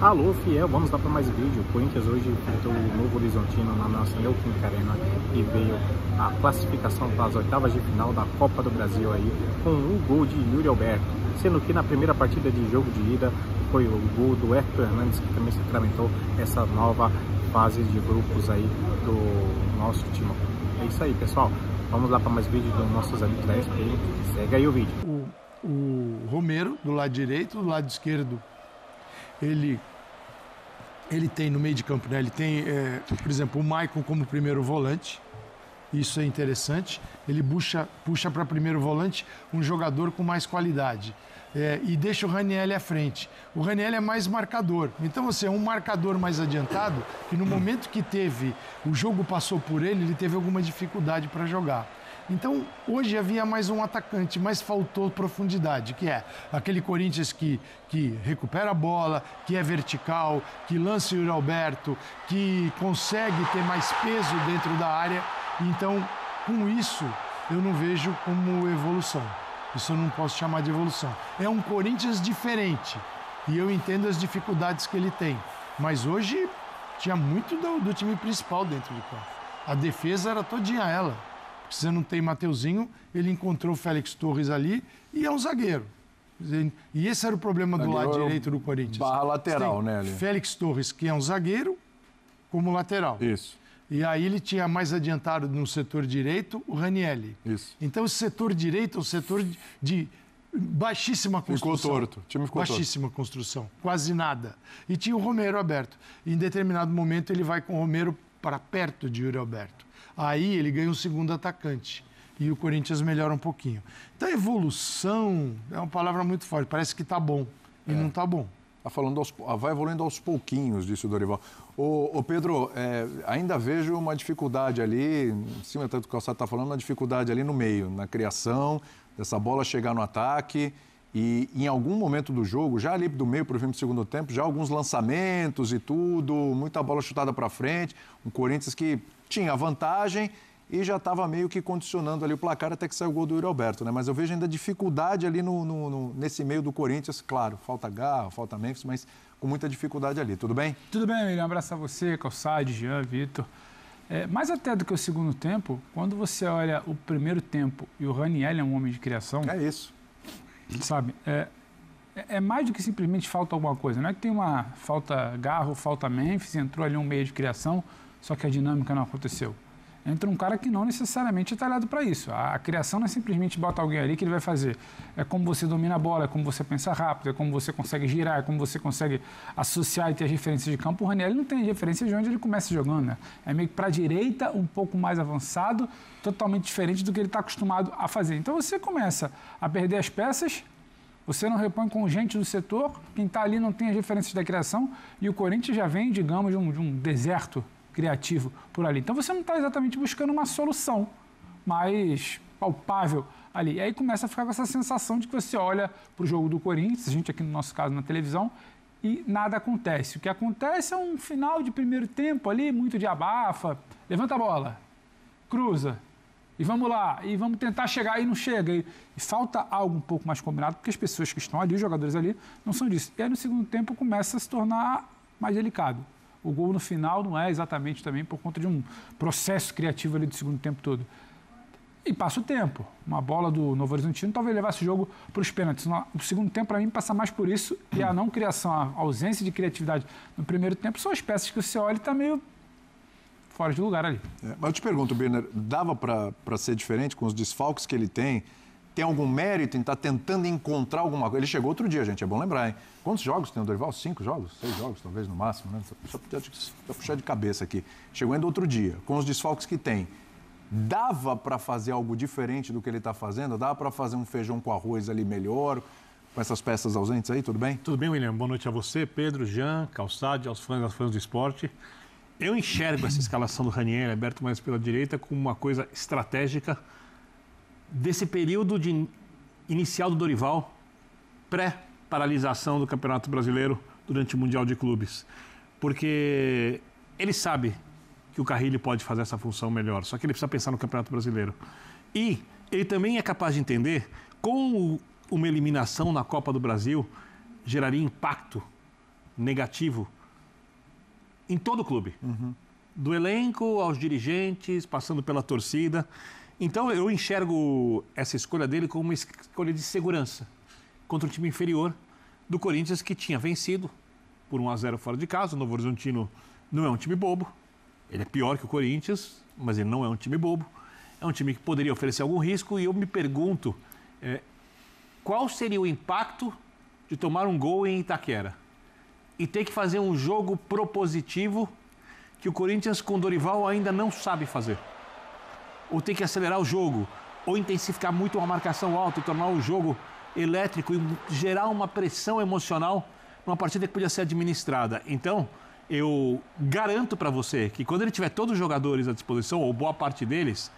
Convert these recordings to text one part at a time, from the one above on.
Alô, fiel, vamos lá para mais vídeo. O Corinthians hoje enfrentou o Novo Horizontino na nossa Neoquímica Arena e veio a classificação para as oitavas de final da Copa do Brasil aí, com um gol de Yuri Alberto, sendo que na primeira partida de jogo de ida foi o gol do Hector Hernandes, que também sacramentou essa nova fase de grupos aí do nosso time. É isso aí, pessoal. Vamos lá para mais vídeo dos nossos amigos da SPN. Segue aí o vídeo. O Romero, do lado direito, do lado esquerdo, ele tem no meio de campo, né? Ele tem, por exemplo, o Maicon como primeiro volante. Isso é interessante. Ele puxa para primeiro volante um jogador com mais qualidade. E deixa o Ranieri à frente. O Ranieri é mais marcador. Então, assim, é um marcador mais adiantado que no momento que o jogo passou por ele teve alguma dificuldade para jogar. Então, hoje havia mais um atacante, mas faltou profundidade, que é aquele Corinthians que recupera a bola, que é vertical, que lança o Yuri Alberto, que consegue ter mais peso dentro da área. Então, com isso, eu não vejo como evolução. Isso eu não posso chamar de evolução. É um Corinthians diferente e eu entendo as dificuldades que ele tem. Mas hoje tinha muito do time principal dentro do campo. A defesa era todinha ela. Se você não tem Mateuzinho, ele encontrou o Félix Torres ali e é um zagueiro. E esse era o problema do lado direito do Corinthians. Barra lateral, né, ali? Félix Torres, que é um zagueiro, como lateral. Isso. E aí ele tinha mais adiantado no setor direito o Ranieri. Isso. Então, esse setor direito é um setor de baixíssima construção. Ficou torto. O time ficou baixíssima construção. Quase nada. E tinha o Romero aberto. Em determinado momento, ele vai com o Romero para perto de Yuri Alberto. Aí ele ganha um segundo atacante. E o Corinthians melhora um pouquinho. Então, evolução é uma palavra muito forte. Parece que está bom. E não está bom. Vai evoluindo aos pouquinhos, disse o Dorival. Ô Pedro, ainda vejo uma dificuldade ali, em cima do que o Calçado está falando, uma dificuldade ali no meio, na criação, dessa bola chegar no ataque. E em algum momento do jogo, já ali do meio para o fim do segundo tempo, já alguns lançamentos e tudo, muita bola chutada para frente. Um Corinthians que tinha vantagem e já estava meio que condicionando ali o placar até que saiu o gol do Yuri Alberto, né? Mas eu vejo ainda dificuldade ali nesse meio do Corinthians. Claro, falta garra, falta Memphis, mas com muita dificuldade ali. Tudo bem? Tudo bem, Emílio. Um abraço a você, Calçade, Jean, Vitor. Mais até do que o segundo tempo, quando você olha o primeiro tempo e o Ranieri é um homem de criação... É isso. Sabe, é mais do que simplesmente falta alguma coisa. Não é que tem uma falta garra ou falta Memphis, entrou ali um meio de criação, só que a dinâmica não aconteceu. Entra um cara que não necessariamente é talhado para isso. A criação não é simplesmente botar alguém ali que ele vai fazer. É como você domina a bola, é como você pensa rápido, é como você consegue girar, é como você consegue associar e ter as referências de campo. O Ranieri não tem referência de onde ele começa jogando, né? É meio que para a direita, um pouco mais avançado, totalmente diferente do que ele está acostumado a fazer. Então você começa a perder as peças, você não repõe com gente do setor, quem está ali não tem as referências da criação e o Corinthians já vem, digamos, de um deserto criativo por ali. Então você não está exatamente buscando uma solução mais palpável ali. E aí começa a ficar com essa sensação de que você olha para o jogo do Corinthians, a gente aqui no nosso caso na televisão, e nada acontece. O que acontece é um final de primeiro tempo ali, muito de abafa, levanta a bola, cruza, e vamos lá, e vamos tentar chegar, e não chega. E falta algo um pouco mais combinado, porque as pessoas que estão ali, os jogadores ali, não são disso. E aí no segundo tempo começa a se tornar mais delicado. O gol no final não é exatamente também por conta de um processo criativo ali do segundo tempo todo. E passa o tempo. Uma bola do Novo Horizontino talvez levasse o jogo para os pênaltis. O segundo tempo, para mim, passa mais por isso. E a não criação, a ausência de criatividade no primeiro tempo são as peças que você olha e está meio fora de lugar ali. Mas eu te pergunto, Birner, dava para ser diferente com os desfalques que ele tem? Tem algum mérito em estar tentando encontrar alguma coisa? Ele chegou outro dia, gente, é bom lembrar, hein? Quantos jogos tem o Dorival? 5 jogos? 6 jogos, talvez, no máximo, né? Só puxar de cabeça aqui. Chegou ainda outro dia, com os desfalques que tem. Dava para fazer algo diferente do que ele está fazendo? Dava para fazer um feijão com arroz ali melhor, com essas peças ausentes aí? Tudo bem? Tudo bem, William. Boa noite a você, Pedro, Jean, Calçade, aos fãs do esporte. Eu enxergo essa escalação do Ranieri, aberto mais pela direita, como uma coisa estratégica desse período inicial do Dorival, pré-paralisação do Campeonato Brasileiro durante o Mundial de Clubes. Porque ele sabe que o Carrilho pode fazer essa função melhor, só que ele precisa pensar no Campeonato Brasileiro. E ele também é capaz de entender como uma eliminação na Copa do Brasil geraria impacto negativo em todo o clube. Do elenco aos dirigentes, passando pela torcida. Então, eu enxergo essa escolha dele como uma escolha de segurança contra um time inferior do Corinthians, que tinha vencido por 1-0 fora de casa. O Novo Horizontino não é um time bobo. Ele é pior que o Corinthians, mas ele não é um time bobo. É um time que poderia oferecer algum risco. E eu me pergunto, qual seria o impacto de tomar um gol em Itaquera e ter que fazer um jogo propositivo que o Corinthians com Dorival ainda não sabe fazer? Ou ter que acelerar o jogo, ou intensificar muito uma marcação alta e tornar o jogo elétrico e gerar uma pressão emocional numa partida que podia ser administrada. Então, eu garanto para você que quando ele tiver todos os jogadores à disposição, ou boa parte deles,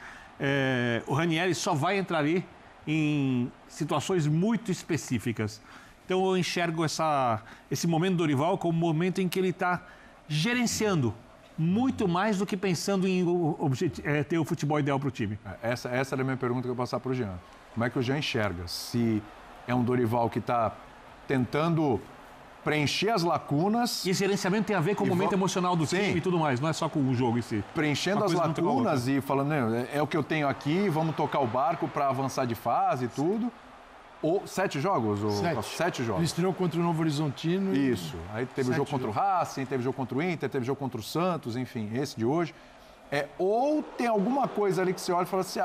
o Ranieri só vai entrar ali em situações muito específicas. Então, eu enxergo esse momento do Dorival como um momento em que ele está gerenciando muito mais do que pensando em ter o futebol ideal para o time. Essa era a minha pergunta que eu vou passar para o Jean. Como é que o Jean enxerga? Se é um Dorival que está tentando preencher as lacunas... E esse gerenciamento tem a ver com o momento emocional do time e tudo mais, não é só com o jogo em si. Preenchendo as lacunas e falando, é o que eu tenho aqui, vamos tocar o barco para avançar de fase e tudo. Ou 7 jogos? 7 jogos. Ele estreou contra o Novo Horizontino. Isso. Aí teve o jogo contra o Racing, teve o jogo contra o Inter, teve o jogo contra o Santos, enfim, esse de hoje. Ou tem alguma coisa ali que você olha e fala assim,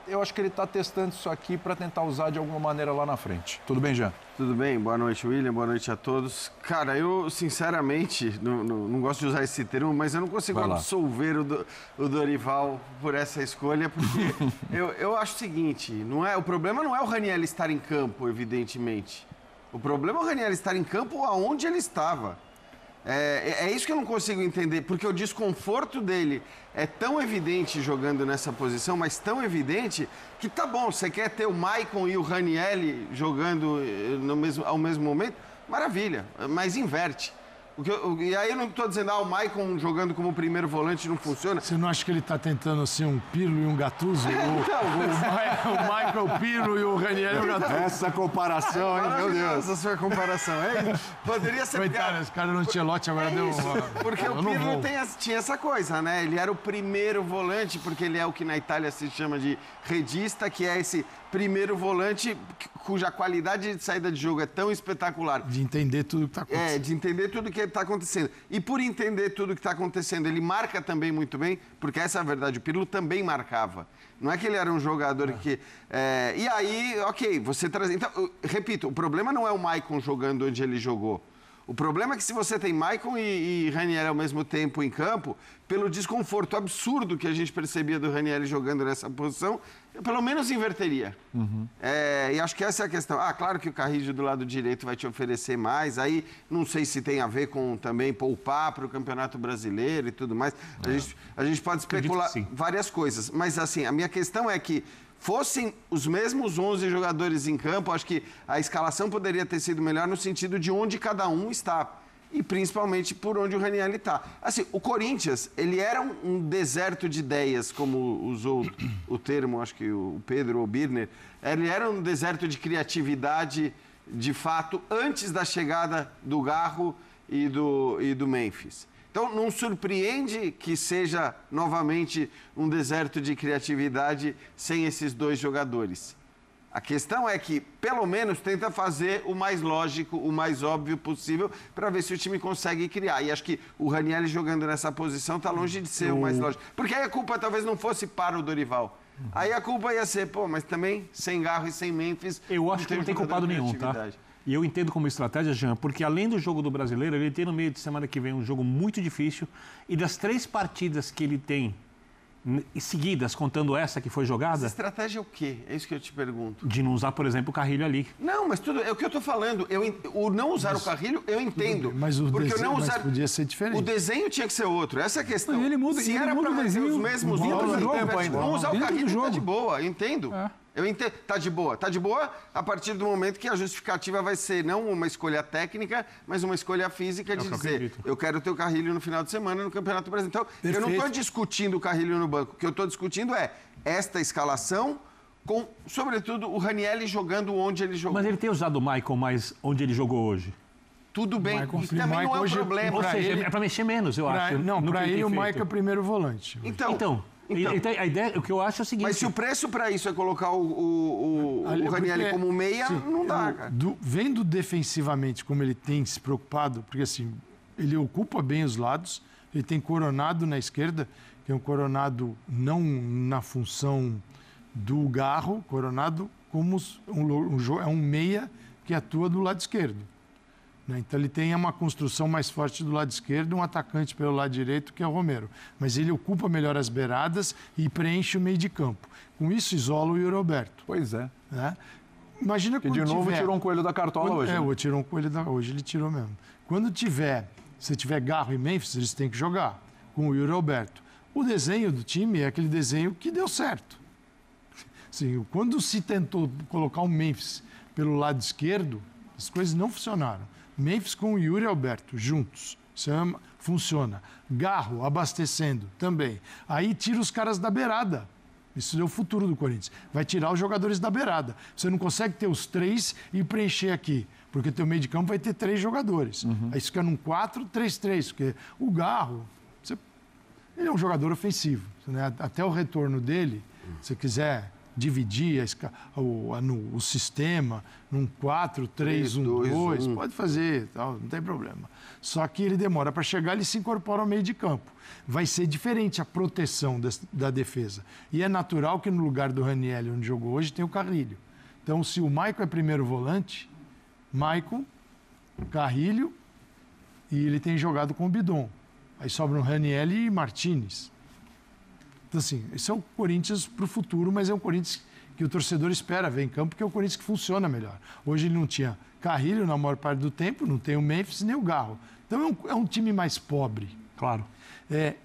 eu acho que ele está testando isso aqui para tentar usar de alguma maneira lá na frente. Tudo bem, Jean? Tudo bem, boa noite, William, boa noite a todos. Cara, eu sinceramente, não gosto de usar esse termo, mas eu não consigo absolver o Dorival por essa escolha, porque eu acho o seguinte, o problema não é o Ranieri estar em campo, evidentemente. O problema é o Ranieri estar em campo aonde ele estava. É isso que eu não consigo entender, porque o desconforto dele é tão evidente jogando nessa posição, mas tão evidente que tá bom, você quer ter o Maicon e o Ranieri jogando ao mesmo momento? Maravilha, mas inverte. E aí eu não estou dizendo, o Maicon jogando como primeiro volante não funciona. Você não acha que ele está tentando assim um Pirlo e um Gattuso? O Michael Pirlo e o Ranieri o Gattuso. Essa comparação, hein? Meu Deus. Essa sua comparação, hein? Poderia ser... Coitado, esse cara no Ancelotti agora deu uma... Porque o Pirlo tinha essa coisa, né? Ele era o primeiro volante, porque ele é o que na Itália se chama de redista, que é esse primeiro volante cuja qualidade de saída de jogo é tão espetacular. De entender tudo que está acontecendo. De entender tudo que está acontecendo. E por entender tudo que está acontecendo, ele marca também muito bem, porque essa é a verdade, o Pirlo também marcava. Não é que ele era um jogador que... E aí, ok, você traz... Então, repito, o problema não é o Maicon jogando onde ele jogou. O problema é que se você tem Maicon e Ranieri ao mesmo tempo em campo, pelo desconforto absurdo que a gente percebia do Ranieri jogando nessa posição, eu pelo menos inverteria. E acho que essa é a questão. Claro que o Carrillo do lado direito vai te oferecer mais, aí não sei se tem a ver com também poupar para o Campeonato Brasileiro e tudo mais. A gente pode especular várias coisas, mas assim, a minha questão é que fossem os mesmos 11 jogadores em campo, acho que a escalação poderia ter sido melhor no sentido de onde cada um está. E principalmente por onde o Ranieri está. Assim, o Corinthians, ele era um deserto de ideias, como usou o termo, acho que o Pedro ou Birner. Ele era um deserto de criatividade, de fato, antes da chegada do Garro e do Memphis. Então, não surpreende que seja novamente um deserto de criatividade sem esses dois jogadores. A questão é que, pelo menos, tenta fazer o mais lógico, o mais óbvio possível, para ver se o time consegue criar. E acho que o Ranieri jogando nessa posição está longe de ser o mais lógico. Porque aí a culpa talvez não fosse para o Dorival. Aí a culpa ia ser, mas também sem Garro e sem Memphis... Eu acho que não tem culpado nenhum, tá? E eu entendo como estratégia, Jean, porque além do jogo do Brasileiro, ele tem no meio de semana que vem um jogo muito difícil. E das 3 partidas que ele tem seguidas, contando essa que foi jogada... Essa estratégia é o quê? É isso que eu te pergunto. De não usar, por exemplo, o Carrilho ali. Não, mas tudo é o que eu estou falando. O não usar o Carrilho, eu entendo. Mas o porque desenho, não usar, podia ser diferente. O desenho tinha que ser outro. Essa é a questão. Ele muda, se era para manter os mesmos dentro do jogo ainda. Não usar o Carrilho está de boa, eu entendo. Eu entendo. Tá de boa. Tá de boa a partir do momento que a justificativa vai ser não uma escolha técnica, mas uma escolha física de dizer, eu quero ter o Carrilho no final de semana no Campeonato Brasileiro. Então, eu não estou discutindo o Carrilho no banco. O que eu estou discutindo é esta escalação com, sobretudo, o Ranieri jogando onde ele jogou. Mas ele tem usado o Maicon mais onde ele jogou hoje? tudo bem. Michael E também não é um hoje- problema. Ou Pra seja, ele- é para mexer menos, eu acho. Não, no que para ele tem o feito. Michael é o primeiro volante. Então, A ideia, o que eu acho é o seguinte. mas se o preço para isso é colocar o Ranieri Porque- como meia, sim, não dá, cara. Vendo defensivamente como ele tem se preocupado, porque assim, ele ocupa bem os lados, ele tem Coronado na esquerda, que é um Coronado não na função do Garro, Coronado como é um meia que atua do lado esquerdo. Né? Então ele tem uma construção mais forte do lado esquerdo, um atacante pelo lado direito, que é o Romero. Mas ele ocupa melhor as beiradas e preenche o meio de campo. Com isso, isola o Yuri Alberto. Pois é. Né? Imagina Que quando de novo tiver... tirou um coelho da cartola hoje. né? Tirou um coelho hoje, ele tirou mesmo. Quando se tiver Garro e Memphis, eles têm que jogar com o Yuri Alberto. O desenho do time é aquele desenho que deu certo. Assim, quando se tentou colocar o Memphis pelo lado esquerdo, as coisas não funcionaram. Memphis com o Yuri Alberto juntos. Funciona. Garro abastecendo também. Aí tira os caras da beirada. Isso é o futuro do Corinthians. Vai tirar os jogadores da beirada. Você não consegue ter os 3 e preencher aqui. Porque o teu meio de campo vai ter 3 jogadores. Aí fica num 4-3-3. Porque o Garro, ele é um jogador ofensivo. Né? Até o retorno dele, se você quiser dividir o sistema num 4-3-1-2, pode fazer, tal, não tem problema. Só que ele demora para chegar, ele se incorpora ao meio de campo. Vai ser diferente a proteção da defesa. E é natural que no lugar do Ranieri, onde jogou hoje, tem o Carrilho. Então, se o Maicon é primeiro volante, Maicon, Carrilho, e ele tem jogado com o Bidon. Aí sobram Ranieri e Martínez. Então, assim, esse é o Corinthians para o futuro, mas é um Corinthians que o torcedor espera ver em campo, porque é o Corinthians que funciona melhor. Hoje ele não tinha Carrilho na maior parte do tempo, não tem o Memphis nem o Garro. Então é um time mais pobre. Claro.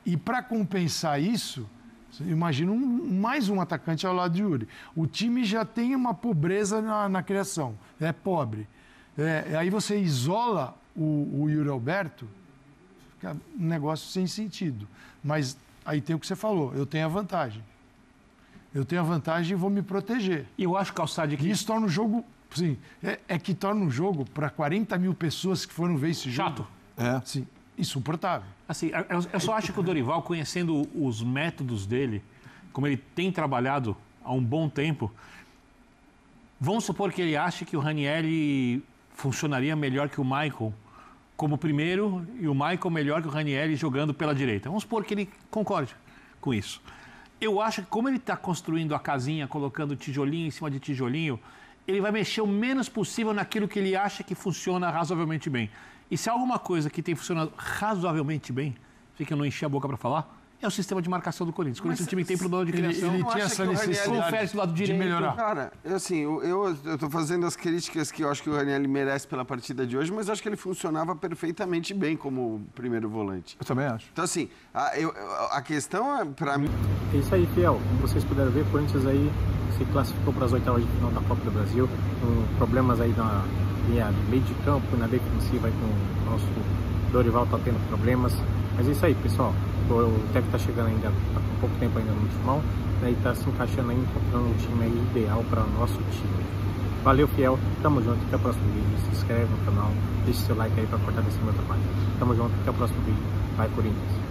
E para compensar isso, imagina mais um atacante ao lado de Yuri. O time já tem uma pobreza na criação, é pobre. Aí você isola o Yuri Alberto, fica um negócio sem sentido. Mas aí tem o que você falou, eu tenho a vantagem. Eu tenho a vantagem e vou me proteger. E eu acho, Calçade, que... E isso torna o jogo, sim, que torna o jogo para 40 mil pessoas que foram ver esse jogo. Chato. Sim, insuportável. Assim, eu só acho que o Dorival, conhecendo os métodos dele, como ele tem trabalhado há um bom tempo, vamos supor que ele ache que o Ranieri funcionaria melhor que o Michael como primeiro e o Michael melhor que o Ranieri jogando pela direita. Vamos supor que ele concorde com isso. Eu acho que como ele está construindo a casinha, colocando tijolinho em cima de tijolinho, ele vai mexer o menos possível naquilo que ele acha que funciona razoavelmente bem. E se há alguma coisa que tem funcionado razoavelmente bem, fica eu não encher a boca para falar, é o sistema de marcação do Corinthians. O Corinthians é um time que tem problema de criação. Ele tinha essa necessidade confere do lado direito. de melhorar. Cara, eu tô fazendo as críticas que eu acho que o Ranieri merece pela partida de hoje, mas eu acho que ele funcionava perfeitamente bem como primeiro volante. Eu também acho. Então, assim, a questão é, pra mim... É isso aí, Fiel. Como vocês puderam ver, o Corinthians aí se classificou para as oitavas de final da Copa do Brasil, com problemas aí na linha meio de campo, na defensiva, aí com o nosso Dorival tá tendo problemas. Mas é isso aí, pessoal. O técnico tá chegando ainda, tá com pouco tempo ainda no timão, né, e tá se encaixando aí, encontrando um time aí ideal para o nosso time. Valeu, Fiel. Tamo junto. Até o próximo vídeo. Se inscreve no canal, deixe seu like aí para fortalecer meu trabalho. Tamo junto. Até o próximo vídeo. Vai, Corinthians.